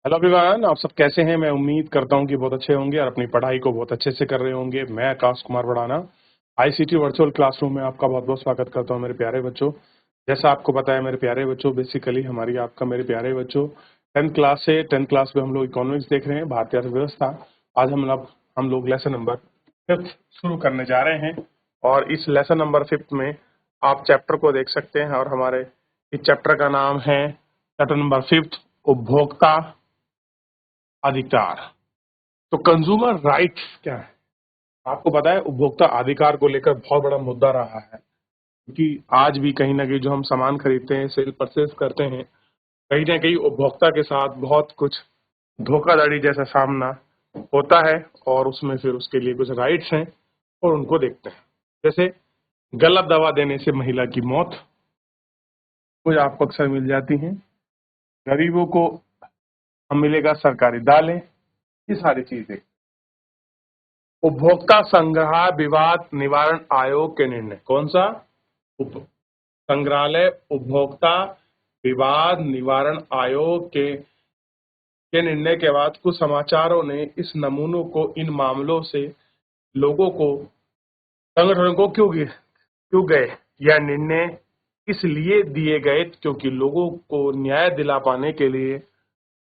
Hello everyone, आप सब कैसे हैं। मैं उम्मीद करता हूं कि बहुत अच्छे होंगे और अपनी पढ़ाई को बहुत अच्छे से कर रहे होंगे। मैं आकाश कुमार बढ़ाना आईसीटी वर्चुअल क्लासरूम में आपका बहुत बहुत स्वागत करता हूं मेरे प्यारे बच्चों। जैसा आपको पता है मेरे प्यारे बच्चों, बेसिकली हमारी आपका मेरे प्यारे बच्चों 10th क्लास से 10th क्लास में हम लोग इकोनॉमिक्स देख रहे हैं, भारतीय अर्थव्यवस्था। आज हम लोग लेसन नंबर 5th शुरू करने जा रहे हैं और इस लेसन नंबर 5th में आप चैप्टर को देख सकते हैं और हमारे इस चैप्टर का नाम है चैप्टर नंबर 5th, उपभोक्ता अधिकार। तो कंज्यूमर राइट्स क्या है? आपको पता है उपभोक्ता अधिकार को लेकर बहुत बड़ा मुद्दा रहा है, क्योंकि आज भी कहीं ना कहीं जो हम सामान खरीदते हैं, सेल परचेज करते हैं, कहीं ना कहीं उपभोक्ता के साथ बहुत कुछ धोखाधड़ी जैसा सामना होता है और उसमें फिर उसके लिए कुछ राइट्स हैं और उनको देखते हैं। जैसे गलत दवा देने से महिला की मौत, कुछ आपको अक्सर मिल जाती हैं। गरीबों को मिलेगा सरकारी दालें, ये सारी चीजें। उपभोक्ता संग्रह विवाद निवारण आयोग के निर्णय, कौन सा? उप संग्रहालय उपभोक्ता विवाद निवारण आयोग के निर्णय के बाद कुछ समाचारों ने इस नमूनों को, इन मामलों से लोगों को, संगठनों को क्यों गए। यह निर्णय इसलिए दिए गए क्योंकि लोगों को न्याय दिला पाने के लिए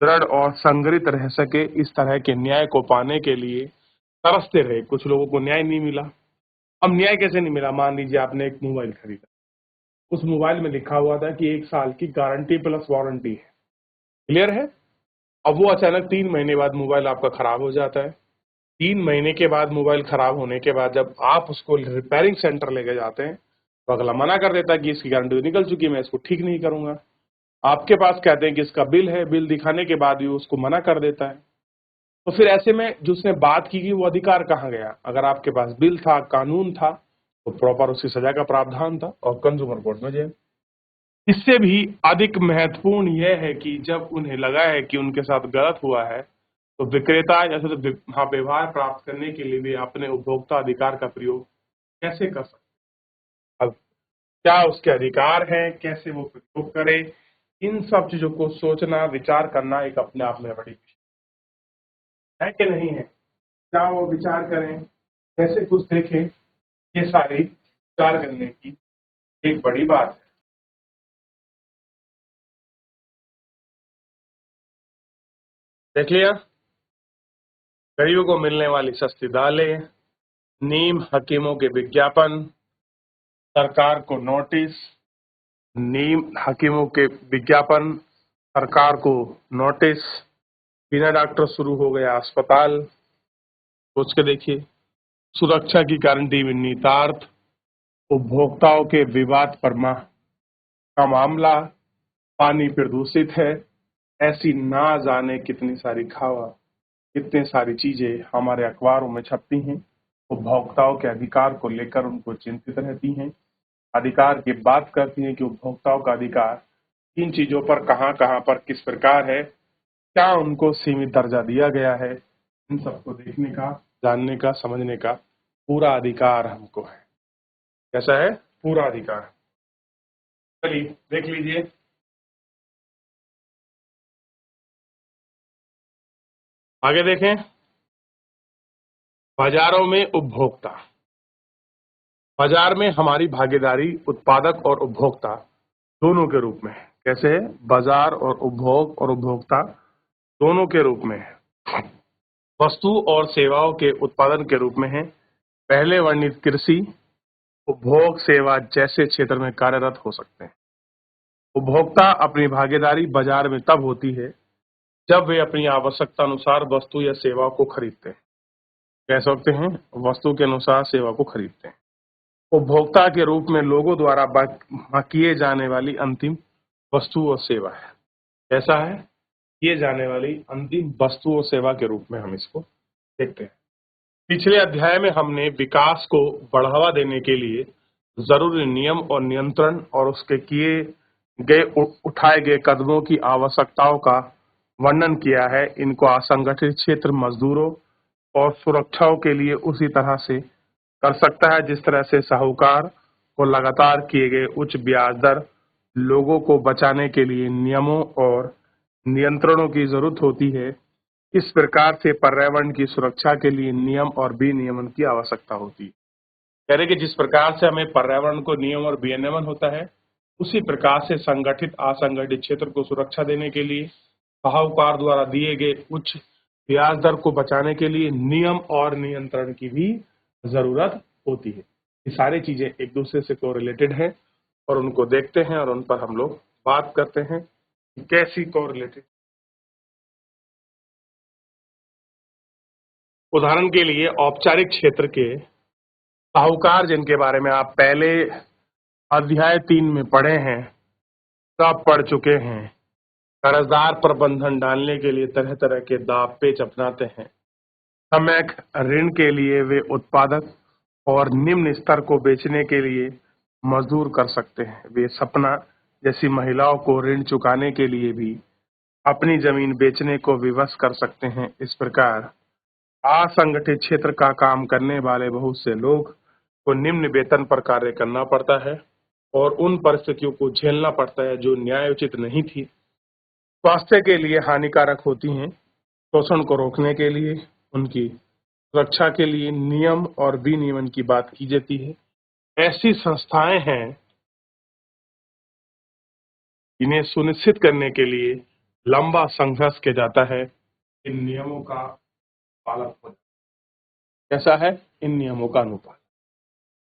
दृढ़ और संगठित रह सके। इस तरह के न्याय को पाने के लिए तरसते रहे। कुछ लोगों को न्याय नहीं मिला। अब न्याय कैसे नहीं मिला? मान लीजिए आपने एक मोबाइल खरीदा, उस मोबाइल में लिखा हुआ था कि 1 साल की गारंटी प्लस वारंटी है, क्लियर है। अब वो अचानक 3 महीने बाद मोबाइल आपका खराब हो जाता है। 3 महीने के बाद मोबाइल खराब होने के बाद जब आप उसको रिपेयरिंग सेंटर लेके जाते हैं तो अगला मना कर देता है कि इसकी गारंटी तो निकल चुकी है, मैं इसको ठीक नहीं करूंगा। आपके पास कहते हैं कि इसका बिल है, बिल दिखाने के बाद भी उसको मना कर देता है। तो फिर ऐसे में जो उसने बात की वो अधिकार कहाँ गया? अगर आपके पास बिल था, कानून था, तो प्रॉपर उसकी सजा का प्रावधान था और कंज्यूमर कोर्ट में जेल। इससे भी अधिक महत्वपूर्ण यह है कि जब उन्हें लगा है कि उनके साथ गलत हुआ है तो विक्रेता या फिर व्यवहार प्राप्त करने के लिए भी अपने उपभोक्ता अधिकार का प्रयोग कैसे कर सकते हैं। अब क्या उसके अधिकार हैं, कैसे वो प्रयोग करे, इन सब चीजों को सोचना, विचार करना एक अपने आप में बड़ी विषय है कि नहीं है। क्या वो विचार करें, कैसे कुछ देखें, ये सारी विचार करने की एक बड़ी बात है। देख लिया, गरीबों को मिलने वाली सस्ती दालें, नीम हकीमों के विज्ञापन, सरकार को नोटिस। नीम हकीमों के विज्ञापन, सरकार को नोटिस, बिना डॉक्टर शुरू हो गया अस्पताल। सोच के देखिए। सुरक्षा की गारंटी में निहितार्थ, उपभोक्ताओं के विवाद पर का मामला, पानी प्रदूषित है। ऐसी ना जाने कितनी सारी खबर, कितनी सारी चीजें हमारे अखबारों में छपती हैं। उपभोक्ताओं के अधिकार को लेकर उनको चिंतित रहती हैं। अधिकार की बात करती हैं कि उपभोक्ताओं का अधिकार किन चीजों पर, कहां कहां पर, किस प्रकार है, क्या उनको सीमित दर्जा दिया गया है। इन सबको देखने का, जानने का, समझने का पूरा अधिकार हमको है। कैसा है? पूरा अधिकार। चलिए देख लीजिए। आगे देखें। बाजारों में उपभोक्ता। बाजार में हमारी भागीदारी उत्पादक और उपभोक्ता दोनों के रूप में है। कैसे है? बाजार और उपभोग और उपभोक्ता दोनों के रूप में है। वस्तु और सेवाओं के उत्पादन के रूप में है। पहले वर्णित कृषि, उपभोग, सेवा जैसे क्षेत्र में कार्यरत हो सकते हैं। उपभोक्ता अपनी भागीदारी बाजार में तब होती है जब वे अपनी आवश्यकता अनुसार वस्तु या सेवा को खरीदते हैं। कह सकते हैं वस्तु के अनुसार सेवा को खरीदते हैं। उपभोक्ता के रूप में लोगों द्वारा किए जाने वाली अंतिम वस्तु और सेवा है। कैसा है? किए जाने वाली अंतिम वस्तु और सेवा के रूप में हम इसको देखते हैं। पिछले अध्याय में हमने विकास को बढ़ावा देने के लिए जरूरी नियम और नियंत्रण और उसके किए गए उठाए गए कदमों की आवश्यकताओं का वर्णन किया है। इनको असंगठित क्षेत्र, मजदूरों और सुरक्षाओं के लिए उसी तरह से कर सकता है जिस तरह से साहूकार को लगातार किए गए उच्च ब्याज दर लोगों को बचाने के लिए नियमों और नियंत्रणों की जरूरत होती है। इस प्रकार से पर्यावरण की सुरक्षा के लिए नियम और विनियमन की आवश्यकता होती है। कह रहे कि जिस प्रकार से हमें पर्यावरण को नियम और विनियमन होता है, उसी प्रकार से संगठित असंगठित क्षेत्र को सुरक्षा देने के लिए साहूकार द्वारा दिए गए उच्च ब्याज दर को बचाने के लिए नियम और नियंत्रण की भी जरूरत होती है। ये सारी चीजें एक दूसरे से कोरिलेटेड है और उनको देखते हैं और उन पर हम लोग बात करते हैं कि कैसी कोरिलेटेड। उदाहरण के लिए औपचारिक क्षेत्र के साहूकार, जिनके बारे में आप पहले अध्याय 3 में पढ़े हैं, सब पढ़ चुके हैं। कर्जदार पर बंधन डालने के लिए तरह तरह के दाव पेच अपनाते हैं। सम्यक ऋण के लिए वे उत्पादक और निम्न स्तर को बेचने के लिए मजदूर कर सकते हैं। वे सपना जैसी महिलाओं को ऋण चुकाने के लिए भी अपनी जमीन बेचने को विवश कर सकते हैं। इस प्रकार असंगठित क्षेत्र का काम करने वाले बहुत से लोग को निम्न वेतन पर कार्य करना पड़ता है और उन परिस्थितियों को झेलना पड़ता है जो न्यायोचित नहीं थी, स्वास्थ्य के लिए हानिकारक होती हैं। शोषण को रोकने के लिए, उनकी सुरक्षा के लिए नियम और विनियमन की बात की जाती है। ऐसी संस्थाएं हैं इन्हें सुनिश्चित करने के लिए लंबा संघर्ष किया जाता है। इन नियमों का पालन हो जाता है। कैसा है इन नियमों का अनुपालन?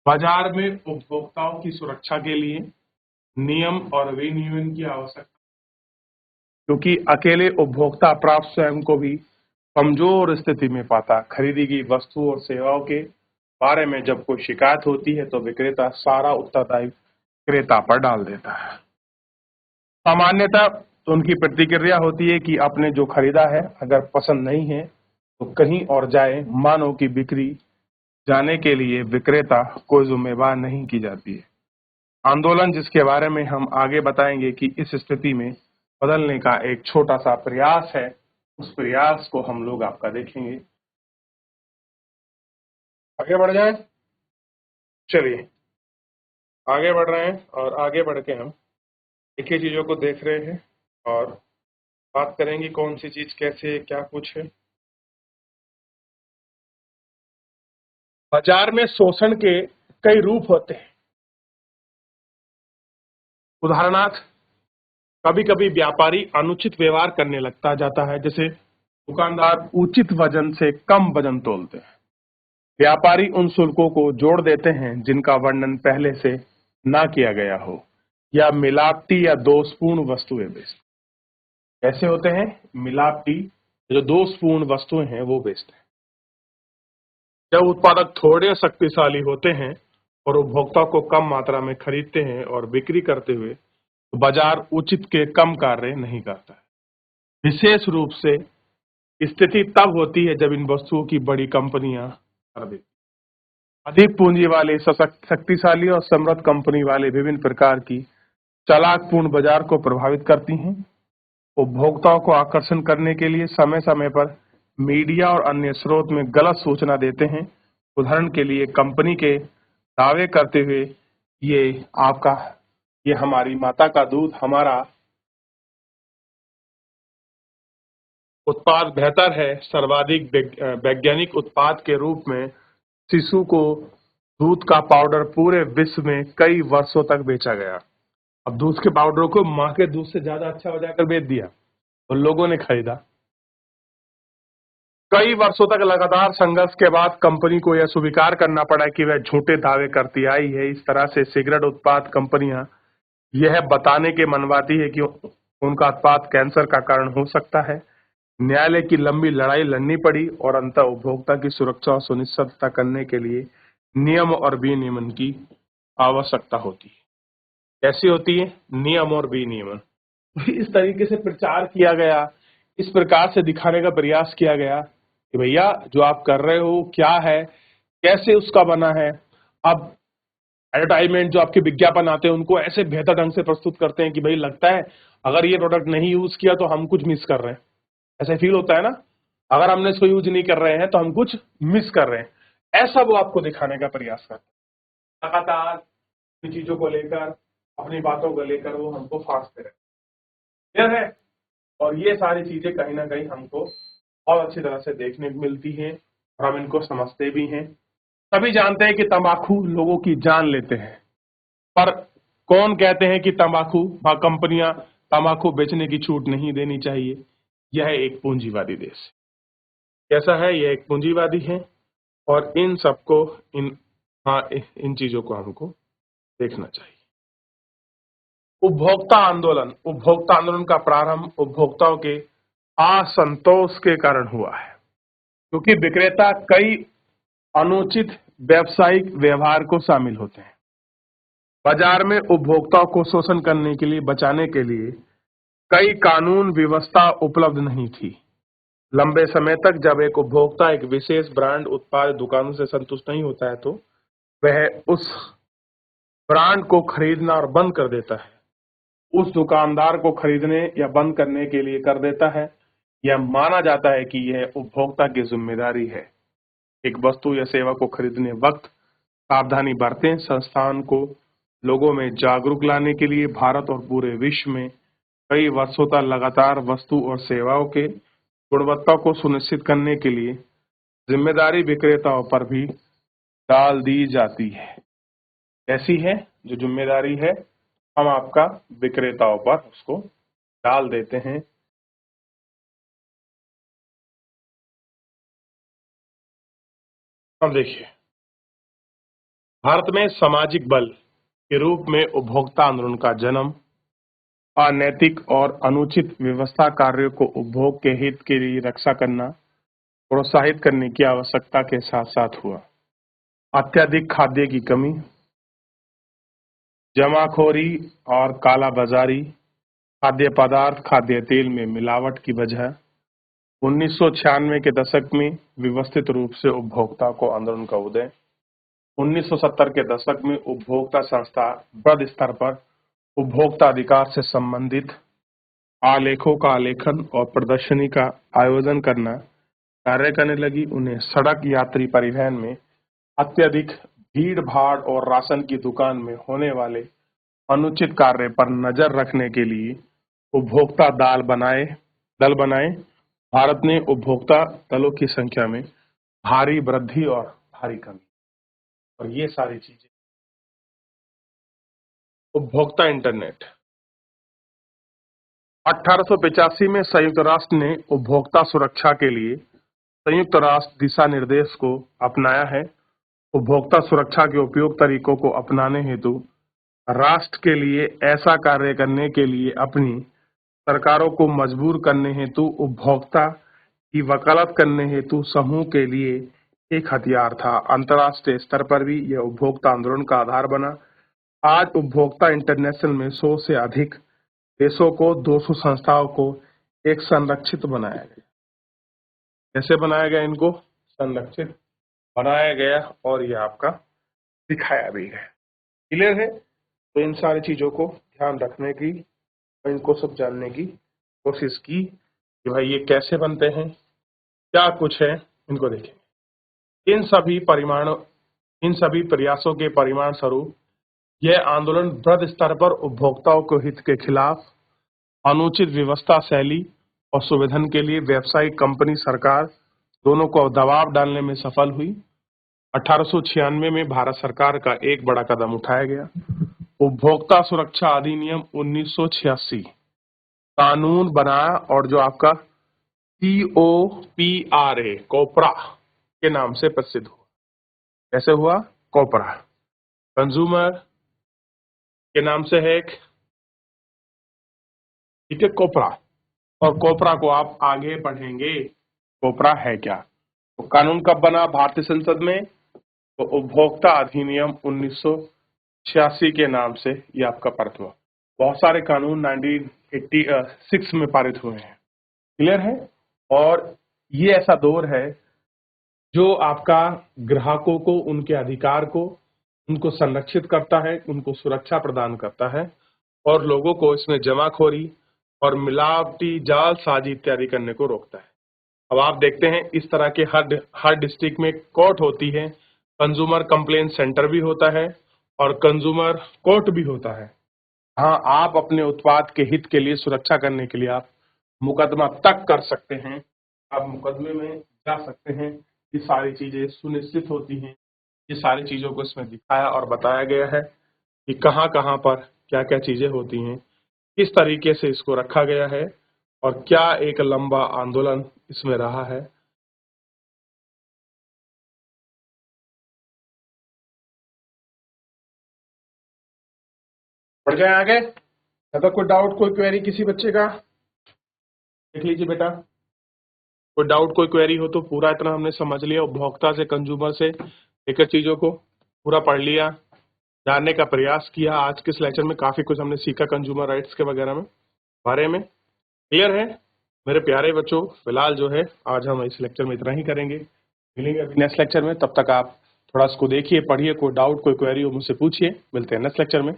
बाजार में उपभोक्ताओं की सुरक्षा के लिए नियम और विनियमन की आवश्यकता, क्योंकि अकेले उपभोक्ता अपराध स्वयं को भी कमजोर स्थिति में पाता। खरीदी गई वस्तु और सेवाओं के बारे में जब कोई शिकायत होती है तो विक्रेता सारा उत्तरदायित्व क्रेता पर डाल देता है। सामान्यतः तो उनकी प्रतिक्रिया होती है कि आपने जो खरीदा है अगर पसंद नहीं है तो कहीं और जाए। मानव की बिक्री जाने के लिए विक्रेता को जिम्मेवार नहीं की जाती है। आंदोलन, जिसके बारे में हम आगे बताएंगे कि इस स्थिति में बदलने का एक छोटा सा प्रयास है, उस प्रयास को हम लोग आपका देखेंगे। आगे बढ़ जाए, चलिए आगे बढ़ रहे हैं और आगे बढ़ के हम एक ही चीजों को देख रहे हैं और बात करेंगे कौन सी चीज कैसे क्या कुछ है। बाजार में शोषण के कई रूप होते हैं। उदाहरणार्थ, कभी कभी व्यापारी अनुचित व्यवहार करने लगता जाता है, जैसे दुकानदार उचित वजन से कम वजन तोलते हैं। व्यापारी उन शुल्कों को जोड़ देते हैं जिनका वर्णन पहले से ना किया गया हो, या मिलावटी या दोषपूर्ण वस्तुएं बेचते। कैसे होते हैं? मिलावटी, जो दोषपूर्ण वस्तुएं हैं वो बेचते हैं। जब उत्पादक थोड़े शक्तिशाली होते हैं और उपभोक्ता को कम मात्रा में खरीदते हैं और बिक्री करते हुए, तो बाजार उचित के कम कार्य नहीं करता है। विशेष रूप से स्थिति तब होती है जब इन वस्तुओं की बड़ी कंपनियां खरीदती हैं। अधिक पूंजी वाले शक्तिशाली और समृद्ध कंपनी वाले विभिन्न प्रकार की चालाकपूर्ण बाजार को प्रभावित करती हैं। उपभोक्ताओं को आकर्षण करने के लिए समय समय पर मीडिया और अन्य स्रोत में गलत सूचना देते हैं। उदाहरण के लिए कंपनी के दावे करते हुए ये हमारी माता का दूध, हमारा उत्पाद बेहतर है। सर्वाधिक वैज्ञानिक उत्पाद के रूप में शिशु को दूध का पाउडर पूरे विश्व में कई वर्षों तक बेचा गया। अब दूध के पाउडर को माँ के दूध से ज्यादा अच्छा हो जाकर बेच दिया और लोगों ने खरीदा। कई वर्षों तक लगातार संघर्ष के बाद कंपनी को यह स्वीकार करना पड़ा कि वह झूठे दावे करती आई है। इस तरह से सिगरेट उत्पाद कंपनियां यह बताने के मनवाती है कि उनका उत्पाद कैंसर का कारण हो सकता है। न्यायालय की लंबी लड़ाई लड़नी पड़ी और अंततः उपभोक्ता की सुरक्षा सुनिश्चित करने के लिए नियम और विनियमन की आवश्यकता होती है। कैसी होती है? नियम और विनियमन। इस तरीके से प्रचार किया गया, इस प्रकार से दिखाने का प्रयास किया गया कि भैया जो आप कर रहे हो क्या है, कैसे उसका बना है। अब एडवर्टाइजमेंट, जो आपके विज्ञापन आते हैं, उनको ऐसे बेहतर ढंग से प्रस्तुत करते हैं कि भाई लगता है अगर ये प्रोडक्ट नहीं यूज किया तो हम कुछ मिस कर रहे हैं। ऐसा फील होता है ना, अगर हमने इसको यूज नहीं कर रहे हैं तो हम कुछ मिस कर रहे हैं। ऐसा वो आपको दिखाने का प्रयास करते हैं। लगातार इन चीजों को लेकर, अपनी बातों को लेकर वो हमको फांसते रहे। क्लियर है? और ये सारी चीजें कहीं ना कहीं हमको बहुत अच्छी तरह से देखने को मिलती हैं और हम इनको समझते भी हैं। सभी जानते हैं कि तंबाकू लोगों की जान लेते हैं, पर कौन कहते हैं कि तंबाकू कंपनियां तंबाकू बेचने की छूट नहीं देनी चाहिए। यह एक पूंजीवादी देश है। कैसा है? यह एक पूंजीवादी है और इन सबको इन हाँ इन चीजों को हमको देखना चाहिए। उपभोक्ता आंदोलन का प्रारंभ उपभोक्ताओं के असंतोष के कारण हुआ है, क्योंकि विक्रेता कई अनुचित व्यावसायिक व्यवहार को शामिल होते हैं। बाजार में उपभोक्ताओं को शोषण करने के लिए बचाने के लिए कई कानून व्यवस्था उपलब्ध नहीं थी। लंबे समय तक जब एक उपभोक्ता एक विशेष ब्रांड उत्पाद दुकानों से संतुष्ट नहीं होता है तो वह उस ब्रांड को खरीदना और बंद कर देता है। उस दुकानदार को खरीदने या बंद करने के लिए कर देता है। यह माना जाता है कि यह उपभोक्ता की जिम्मेदारी है। एक वस्तु या सेवा को खरीदने वक्त सावधानी बरतें। संस्थान को लोगों में जागरूक लाने के लिए भारत और पूरे विश्व में कई वर्षों तक लगातार वस्तु और सेवाओं के गुणवत्ता को सुनिश्चित करने के लिए जिम्मेदारी विक्रेताओं पर भी डाल दी जाती है। ऐसी है जो जिम्मेदारी है हम आपका विक्रेताओं पर उसको डाल देते हैं। अब देखिए, भारत में सामाजिक बल के रूप में उपभोक्ता आंदोलन का जन्म अनैतिक और अनुचित व्यवस्था कार्यों को उपभोग के हित के लिए रक्षा करना प्रोत्साहित करने की आवश्यकता के साथ साथ हुआ। अत्यधिक खाद्य की कमी, जमाखोरी और काला बाजारी, खाद्य पदार्थ खाद्य तेल में मिलावट की वजह 1996 के दशक में व्यवस्थित रूप से उपभोक्ता को आंदोलन का उदय। 1970 के दशक में उपभोक्ता संस्था बृहद स्तर पर उपभोक्ता अधिकार से संबंधित आलेखों का आलेखन और प्रदर्शनी का आयोजन करना कार्य करने लगी। उन्हें सड़क यात्री परिवहन में अत्यधिक भीड़ भाड़ और राशन की दुकान में होने वाले अनुचित कार्य पर नजर रखने के लिए उपभोक्ता दल बनाए। भारत ने उपभोक्ता दलों की संख्या में भारी वृद्धि और भारी कमी, और ये सारी चीजें। उपभोक्ता इंटरनेट 1885 में संयुक्त राष्ट्र ने उपभोक्ता सुरक्षा के लिए संयुक्त राष्ट्र दिशा निर्देश को अपनाया है। उपभोक्ता सुरक्षा के उपयोग तरीकों को अपनाने हेतु राष्ट्र के लिए ऐसा कार्य करने के लिए अपनी सरकारों को मजबूर करने हेतु उपभोक्ता की वकालत करने हेतु समूह के लिए एक हथियार था। अंतर्राष्ट्रीय स्तर पर भी यह उपभोक्ता आंदोलन का आधार बना। आज उपभोक्ता इंटरनेशनल में 100 से अधिक देशों को 200 संस्थाओं को एक संरक्षित बनाया गया। कैसे बनाया गया? इनको संरक्षित बनाया गया और ये आपका दिखाया भी है। क्लियर है? तो इन सारी चीजों को ध्यान रखने की और इनको सब जानने की कोशिश की कि भाई ये कैसे बनते हैं, क्या कुछ है, इनको देखेंगे। इन सभी प्रयासों के परिणाम स्वरूप यह आंदोलन बृहद स्तर पर उपभोक्ताओं के हित के खिलाफ अनुचित व्यवस्था शैली और सुविधन के लिए व्यावसायिक कंपनी सरकार दोनों को दबाव डालने में सफल हुई। 1896 में भारत सरकार का एक बड़ा कदम उठाया गया। उपभोक्ता सुरक्षा अधिनियम 1986 कानून बनाया और जो आपका COPRA कोपरा के नाम से प्रसिद्ध हुआ। कैसे हुआ? कोपरा कंज्यूमर के नाम से है एक, ठीक है, कोपरा। और कोपरा को आप आगे पढ़ेंगे कोपरा है क्या। तो कानून कब बना भारतीय संसद में? तो उपभोक्ता अधिनियम 1986 के नाम से ये आपका पारित हुआ। बहुत सारे कानून 1986 में पारित हुए हैं। क्लियर है? और ये ऐसा दौर है जो आपका ग्राहकों को, उनके अधिकार को, उनको संरक्षित करता है, उनको सुरक्षा प्रदान करता है और लोगों को इसमें जमाखोरी और मिलावटी जालसाजी इत्यादि करने को रोकता है। अब आप देखते हैं इस तरह के हर डिस्ट्रिक्ट में कोर्ट होती है, कंज्यूमर कंप्लेंट सेंटर भी होता है और कंज्यूमर कोर्ट भी होता है। हाँ, आप अपने उत्पाद के हित के लिए सुरक्षा करने के लिए आप मुकदमा तक कर सकते हैं, आप मुकदमे में जा सकते हैं। ये सारी चीजें सुनिश्चित होती हैं। ये सारी चीजों को इसमें दिखाया और बताया गया है कि कहाँ कहाँ पर क्या क्या चीजें होती हैं, किस तरीके से इसको रखा गया है और क्या एक लंबा आंदोलन इसमें रहा है। बढ़ जाए आगे। अगर कोई डाउट, कोई क्वेरी किसी बच्चे का, देख लीजिए बेटा। कोई डाउट, कोई क्वेरी हो तो पूरा इतना हमने समझ लिया, उपभोक्ता से, कंज्यूमर से लेकर चीजों को पूरा पढ़ लिया, जानने का प्रयास किया। आज के इस लेक्चर में काफी कुछ हमने सीखा कंज्यूमर राइट्स के वगैरह में बारे में। क्लियर है मेरे प्यारे बच्चों? फिलहाल जो है आज हम इस लेक्चर में इतना ही करेंगे। मिलेंगे अभी नेक्स्ट लेक्चर में, तब तक आप थोड़ा इसको देखिए, पढ़िए। कोई डाउट, कोई क्वेरी हो मुझसे पूछिए। मिलते हैं नेक्स्ट लेक्चर में।